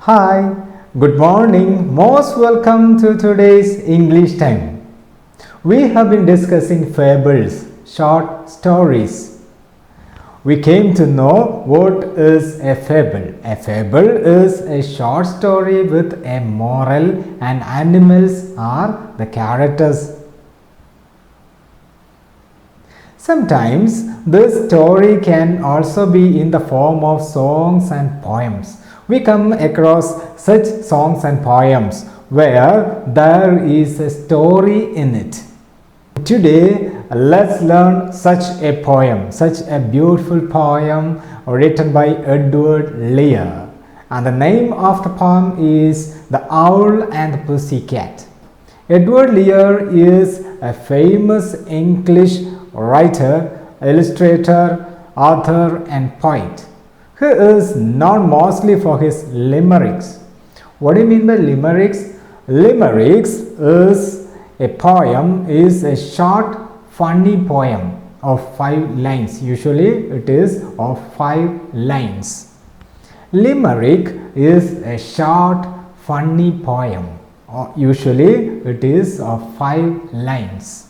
Hi, good morning. Most welcome to today's English time. We have been discussing fables, short stories. We came to know what is a fable. A fable is a short story with a moral, and animals are the characters. Sometimes this story can also be in the form of songs and poems. We come across such songs and poems where there is a story in it. Today, let's learn such a poem, such a beautiful poem written by Edward Lear. And the name of the poem is The Owl and the Pussycat. Edward Lear is a famous English writer, illustrator, author, and poet. He is known mostly for his limericks. What do you mean by limericks? Limericks is a poem, is a short, funny poem of 5 lines. Usually it is of 5 lines. Limerick is a short, funny poem. Usually it is of 5 lines.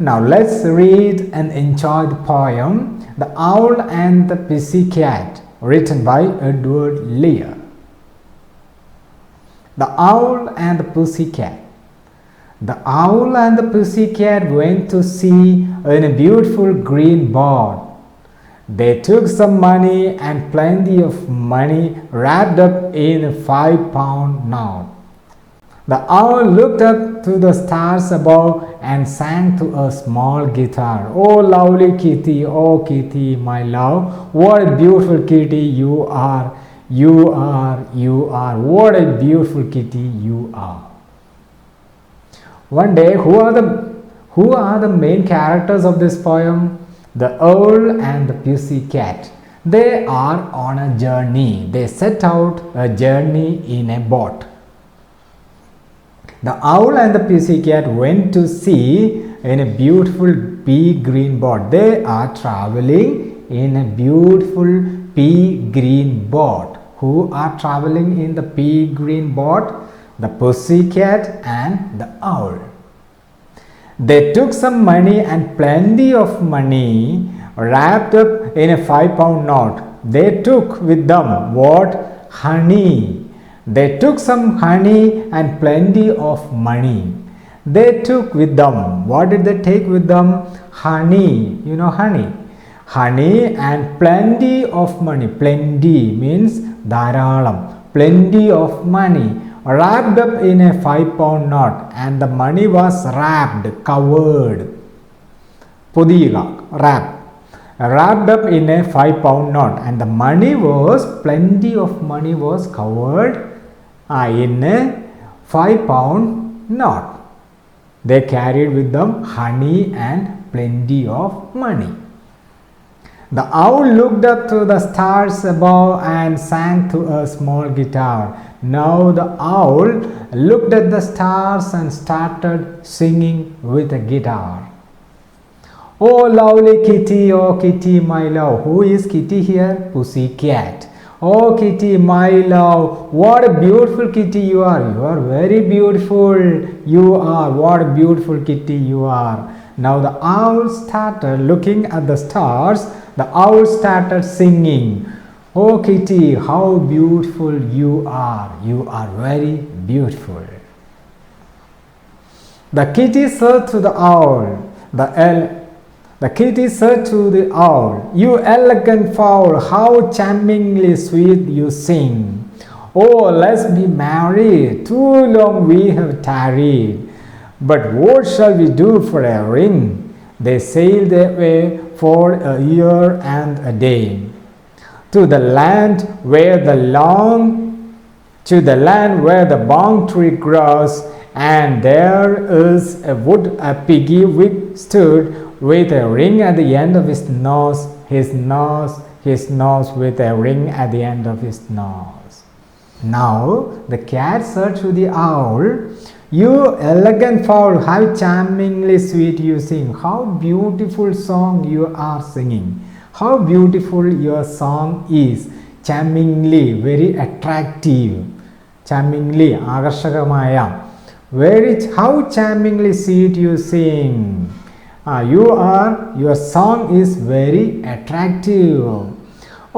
Now let's read and enjoy the poem The Owl and the Pussycat, written by Edward Lear. The Owl and the Pussycat. The owl and the pussycat went to sea in a beautiful green boat. They took some money and plenty of money wrapped up in a 5-pound note. The owl looked up to the stars above and sang to a small guitar. Oh, lovely kitty, oh, kitty, my love, what a beautiful kitty you are, you are, you are, what a beautiful kitty you are. One day, who are the main characters of this poem? The owl and the pussycat. They are on a journey. They set out a journey in a boat. The owl and the pussycat went to sea in a beautiful pea green boat. They are traveling in a beautiful pea green boat. Who are traveling in the pea green boat? The pussycat and the owl. They took some money and plenty of money wrapped up in a 5-pound note. They took with them what? Honey. They took some honey and plenty of money. They took with them. What did they take with them? Honey. You know honey. Honey and plenty of money. Plenty means dharalam. Plenty of money wrapped up in a 5-pound note, and the money was wrapped, covered. Podiga, wrapped up in a 5-pound note, and the money was, plenty of money was covered in a 5-pound note. They carried with them honey and plenty of money. The owl looked up to the stars above and sang to a small guitar. Now the owl looked at the stars and started singing with a guitar. Oh, lovely kitty, oh kitty, my love. Who is kitty here? Pussycat. Oh kitty, my love, what a beautiful kitty you are. You are very beautiful. You are. What a beautiful kitty you are. Now the owl started looking at the stars. The owl started singing. Oh kitty, how beautiful you are. You are very beautiful. The kitty said to the owl. The kitty said to the owl, you elegant fowl, how charmingly sweet you sing. Oh, let's be married. Too long we have tarried. But what shall we do for a ring? They sailed away for a year and a day to the land where the balm tree grows, and there is a wood a piggy wig stood with a ring at the end of his nose with a ring at the end of his nose. Now the cat said to the owl, you elegant fowl, how charmingly sweet you sing. How beautiful song you are singing. How beautiful your song is. charmingly, very attractive. Charmingly, ആകർഷകമായ. How charmingly sweet you sing. Your song is very attractive.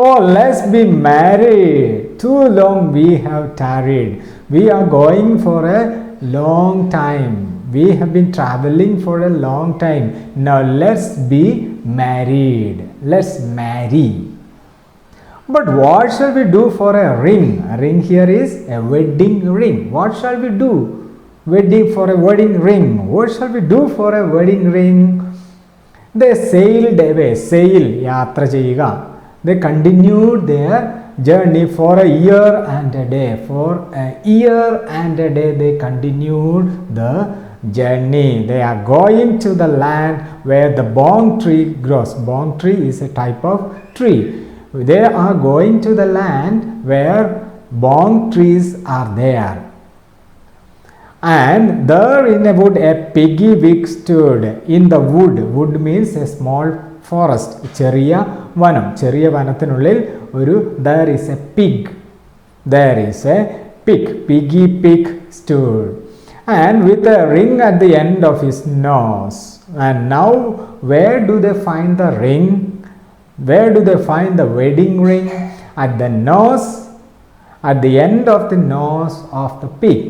Oh, let's be married. Too long we have tarried. We are going for a long time. We have been traveling for a long time. Now let's be married. Let's marry. But what shall we do for a ring? A ring here is a wedding ring. What shall we do? For a wedding ring. What shall we do for a wedding ring? They sailed away. Sail, യാത്ര ചെയ്യുക. They continued their journey for a year and a day. For a year and a day they continued the journey. They are going to the land where the bong tree grows. Bong tree is a type of tree. They are going to the land where bong trees are there. And there in a wood a piggy wig stood. In the wood, wood means a small forest. ചെറിയ വനം. ചെറിയ വനത്തിനുള്ളിൽ there is a pig. There is a pig. Piggy pig stood. And with a ring at the end of his nose. And now where do they find the ring? Where do they find the wedding ring? At the nose, at the end of the nose of the pig.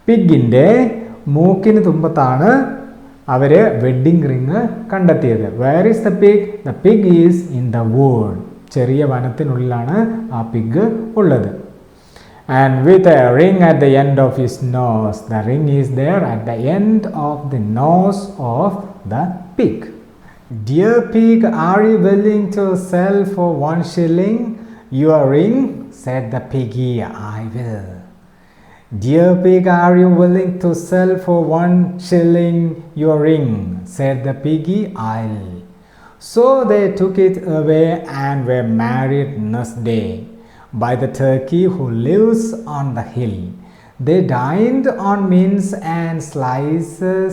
പിഗിൻ്റെ മൂക്കിന് തുമ്പത്താണ് അവർ wedding ring കണ്ടെത്തിയത്. Where is the pig? The pig is in the wood. ചെറിയ വനത്തിനുള്ളിലാണ് ആ pig ഉള്ളത്. And with a ring at the end of his nose. The ring is there at the end of the nose of the pig. Dear pig, are you willing to sell for 1 shilling your ring? Said the piggy, I will. Dear pig, are you willing to sell for 1 shilling your ring? Said the piggy, I'll. So they took it away and were married next day by the turkey who lives on the hill. They dined on mince and slices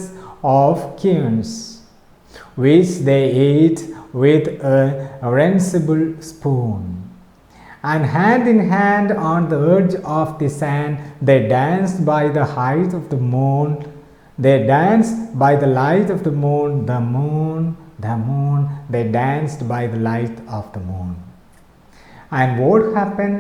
of quince, which they ate with a runcible spoon. And hand in hand on the edge of the sand they danced by the height of the moon. They danced by the light of the moon, the moon, they danced by the light of the moon. And what happened?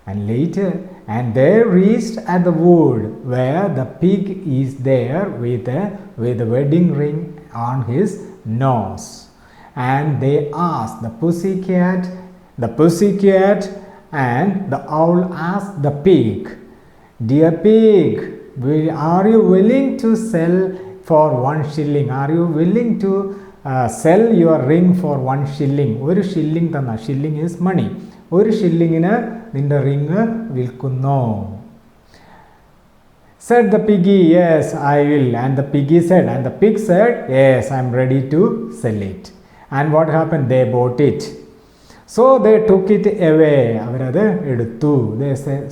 And later, and they reached at the wood where the pig is there with a wedding ring on his nose. And they asked the pussycat and the owl asked the pig, Dear pig, are you willing to sell for 1 shilling? Are you willing to sell your ring for 1 shilling? ഒരു shilling തന്ന. Shilling is money. ഒരു ഷില്ലിങ്ങിന് നിന്റെ ring വിൽക്കുന്നോ? Said the piggy, yes, I will. And the piggy said, and the pig said, yes, I am ready to sell it. And what happened? They bought it. So they took it away. അവരത് എടുത്തു.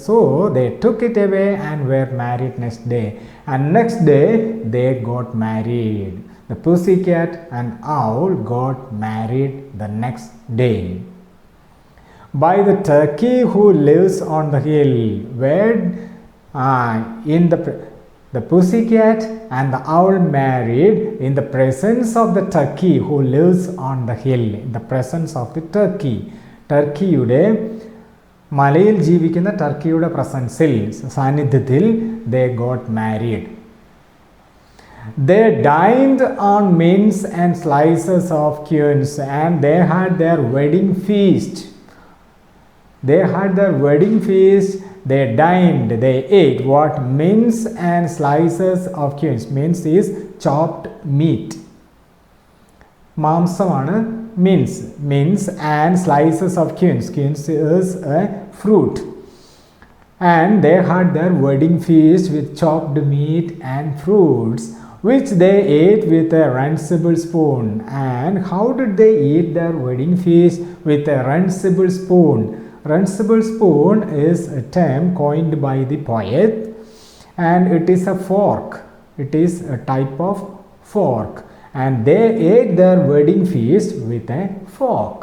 So they took it away and were married next day. And next day they got married. The pussycat and owl got married the next day. By the turkey who lives on the hill. Where the pussycat and the owl married in the presence of the turkey who lives on the hill. In the presence of the turkey. ടർക്കിയുടെ മലയിൽ ജീവിക്കുന്ന ടർക്കിയുടെ പ്രസൻസിൽ, സാന്നിധ്യത്തിൽ they got married. They dined on mince and slices of quince and they had their wedding feast. They had their wedding feast. They dined, they ate what? Mince and slices of quince. Mince is chopped meat. മാംസമാണ് mince and slices of quince. Quince is a fruit. And they had their wedding feast with chopped meat and fruits, which they ate with a runcible spoon. And how did they eat their wedding feast? With a runcible spoon. Runcible spoon is a term coined by the poet, and it is a fork. It is a type of fork. And they ate their wedding feast with a fork.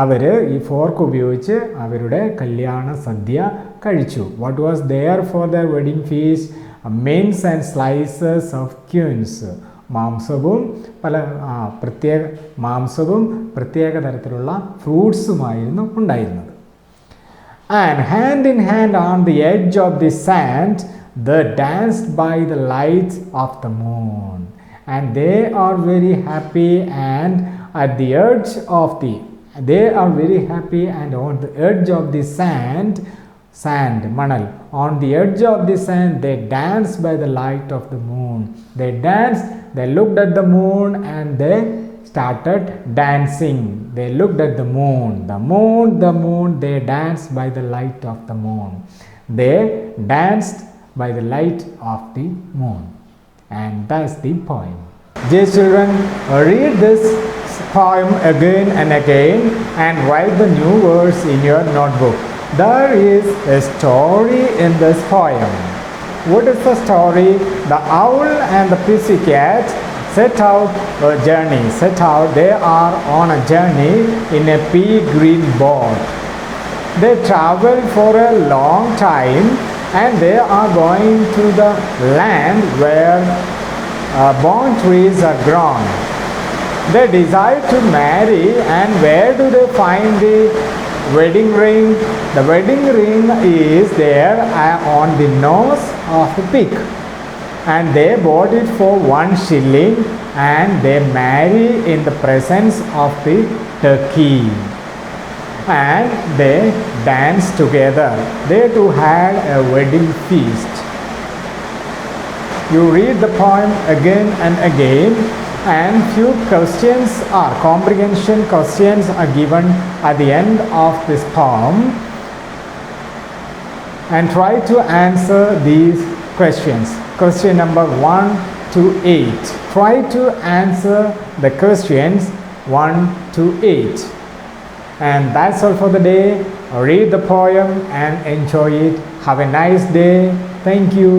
അവർ ഈ fork ഉപയോഗിച്ച് അവരുടെ കല്യാണ സദ്യ കഴിച്ചു. What was there for the wedding feast? Mince and slices of queens. മാംസവും പ്രത്യേക തരത്തിലുള്ള ഫ്രൂട്ട്സുമായിരുന്നു ഉണ്ടായിരുന്നത്. And hand in hand on the edge of the sand they danced by the light of the moon. And they are very happy, and at the edge of the they are very happy, and on the edge of the sand manal, on the edge of the sand they danced by the light of the moon. They danced, they looked at the moon, and they started dancing. They looked at the moon, they danced by the light of the moon. They danced by the light of the moon. And that's the poem. Dear children, read this poem again and again and write the new words in your notebook. There is a story in this poem. What is the story? The owl and the pussycat set out a journey. They are on a journey in a pea green boat. They travel for a long time, and they are going to the land where palm trees are grown. They decide to marry, and where do they find the wedding ring? The wedding ring is there on the nose of the pig, and they bought it for 1 shilling, and they marry in the presence of the turkey, and they dance together. They too had a wedding feast. You read the poem again and again, and few questions or comprehension questions are given at the end of this poem, and try to answer these questions. Question number 1 to 8. Try to answer the questions 1 to 8. And that's all for the day. Read the poem and enjoy it. Have a nice day. Thank you.